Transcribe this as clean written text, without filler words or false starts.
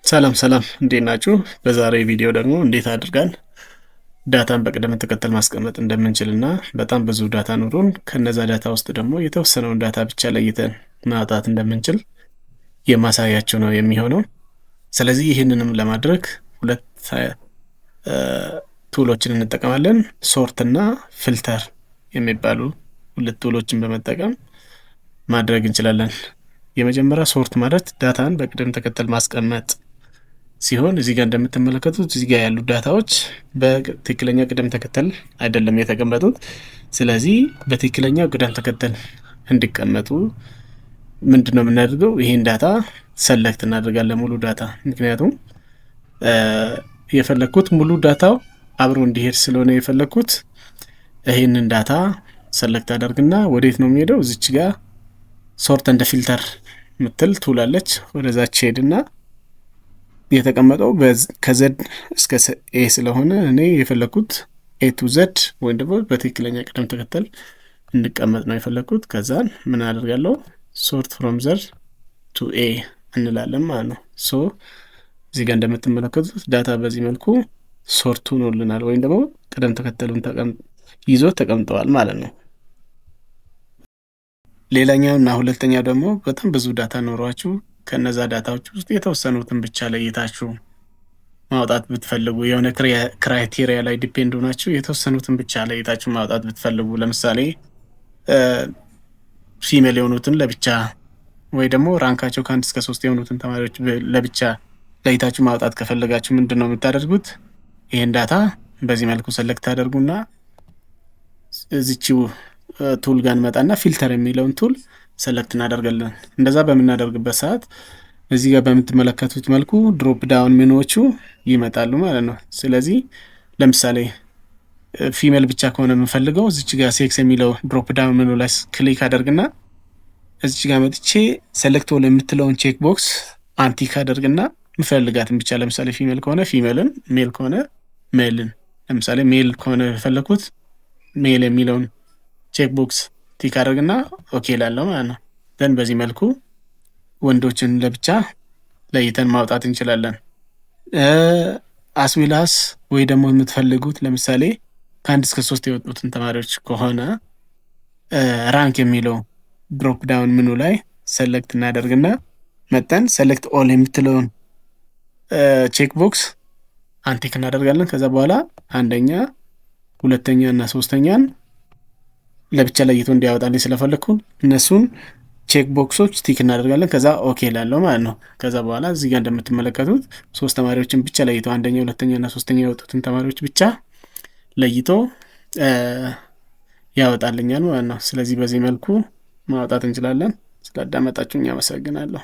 ሰላም ሰላም እንዴት ናችሁ? በዛሬ ቪዲዮ ደግሞ እንዴት አድርገን ዳታን በቅደም ተከተል ማስቀመጥ እንደምንችልና በጣም ብዙ ዳታ ኑሮን ከነዛ ዳታ ውስጥ ደግሞ የተወሰነውን ዳታ ብቻ ለይተን ማውጣት እንደምንችል የማሳያችሁ ነው የሚሆነው። ስለዚህ ይህንንም ለማድረግ ሁለት ቱሎችን እንጠቀማለን። ሶርት እና ፊልተር የሚባሉ ሁለት ቱሎችን በመጠቀም ማድረግ እንችላለን። የመጀመሪያ ሶርት ማለት ዳታን በቅደም ተከተል ማስቀመጥ ሲሆን እዚህ ጋር እንደምትመለከቱት እዚህ ጋር ያሉ ዳታዎች በትክክለኛ ቅደም ተከተል አይደለም የተቀመጡት። ስለዚህ በትክክለኛ ቅደም ተከተል እንዲቀመጡ ምንድነው የምናደርገው? ይሄን ዳታ ሰለክት እናደርጋለን፣ ሙሉ ዳታ። ምክንያቱም የፈለኩት ሙሉ ዳታው አብሮ እንዲሄድ ስለሆነ የፈለኩት ይሄንን ዳታ ሰለክት አደርግና ወዴት ነው የሚሄደው? እዚች ጋር ሶርት እንደ ፊልተር ምትል ትውላለች። ወደዛች ሄድና የተቀመጠው ከዘድ እስከ ኤ ስለሆነ እኔ የፈለኩት ኤ ቱ ዘድ ወይም ደግሞ በትክክለኛ ቅደም ተከተል እንዲቀመጥ ነው የፈለኩት። ከዛን ምን አደርጋለሁ? ሶርት ፍሮም ዘድ ቱ ኤ እንላለን ማለት ነው። ሶ እዚህ ጋር እንደምትመለከቱት ዳታ በዚህ መልኩ ሶርት ሆኖልናል፣ ወይም ደግሞ ቅደም ተከተሉን ይዞ ተቀምጠዋል ማለት ነው። ሌላኛው እና ሁለተኛው ደግሞ በጣም ብዙ ዳታ ኖሯችሁ ከነዛ ዳታዎች ውስጥ የተወሰኑትን ብቻ ለይታችሁ ማውጣት ብትፈልጉ፣ የሆነ ክራይቴሪያ ላይ ዲፔንድ ሆናችሁ የተወሰኑትን ብቻ ለይታችሁ ማውጣት ብትፈልጉ፣ ለምሳሌ ፊሜል የሆኑትን ለብቻ ወይ ደግሞ ራንካቸው ከ1 እስከ 3 የሆኑትን ተማሪዎች ለብቻ ለይታችሁ ማውጣት ከፈለጋችሁ ምንድን ነው የምታደርጉት? ይሄን ዳታ በዚህ መልኩ ሰለክት ታደርጉና እዚችው ቱል ጋር እንመጣና ፊልተር የሚለውን ቱል ሰለክት እናደርጋለን። እንደዛ በምናደርግበት ሰዓት እዚህ ጋር በምትመለከቱት መልኩ ድሮፕ ዳውን ሜኑዎቹ ይመጣሉ ማለት ነው። ስለዚህ ለምሳሌ ፊሜል ብቻ ከሆነ የምፈልገው እዚች ጋር ሴክስ የሚለው ድሮፕ ዳውን ሜኑ ላይ ክሊክ አደርግና እዚች ጋር መጥቼ ሰለክት ኦል የምትለውን ቼክ ቦክስ አንቲክ አደርግና ምፈልጋትን ብቻ፣ ለምሳሌ ፊሜል ከሆነ ፊሜልን፣ ሜል ከሆነ ሜልን፣ ለምሳሌ ሜል ከሆነ የፈለኩት ሜል የሚለውን ቼክ ቦክስ ቲክ አድርግና ኦኬ ላለው ማለት ነው። ደን በዚህ መልኩ ወንዶችን ለብቻ ለይተን ማውጣት እንችላለን። አስዊላስ ወይ ደግሞ የምትፈልጉት ለምሳሌ ከ1 እስከ 3 የወጡትን ተማሪዎች ከሆነ ራንክ የሚለው ድሮፕ ዳውን ምኑ ላይ ሰለክት እናደርግና መጠን ሰለክት ኦል የምትለውን ቼክ ቦክስ አንቲክ እናደርጋለን። ከዛ በኋላ አንደኛ፣ ሁለተኛ እና ሶስተኛን ለብቻ ለይቶ እንዲያወጣልኝ ስለፈለኩ እነሱን ቼክ ቦክሶች ቲክ እናደርጋለን። ከዛ ኦኬ ላለው ማለት ነው። ከዛ በኋላ እዚህ ጋር እንደምትመለከቱት 3 ተማሪዎችን ብቻ ለይቶ አንደኛ፣ ሁለተኛ እና ሶስተኛ የወጡትን ተማሪዎች ብቻ ለይቶ ያወጣልኛል ማለት ነው። ስለዚህ በዚህ መልኩ ማውጣት እንችላለን። ስላዳመጣችሁኝ አመሰግናለሁ።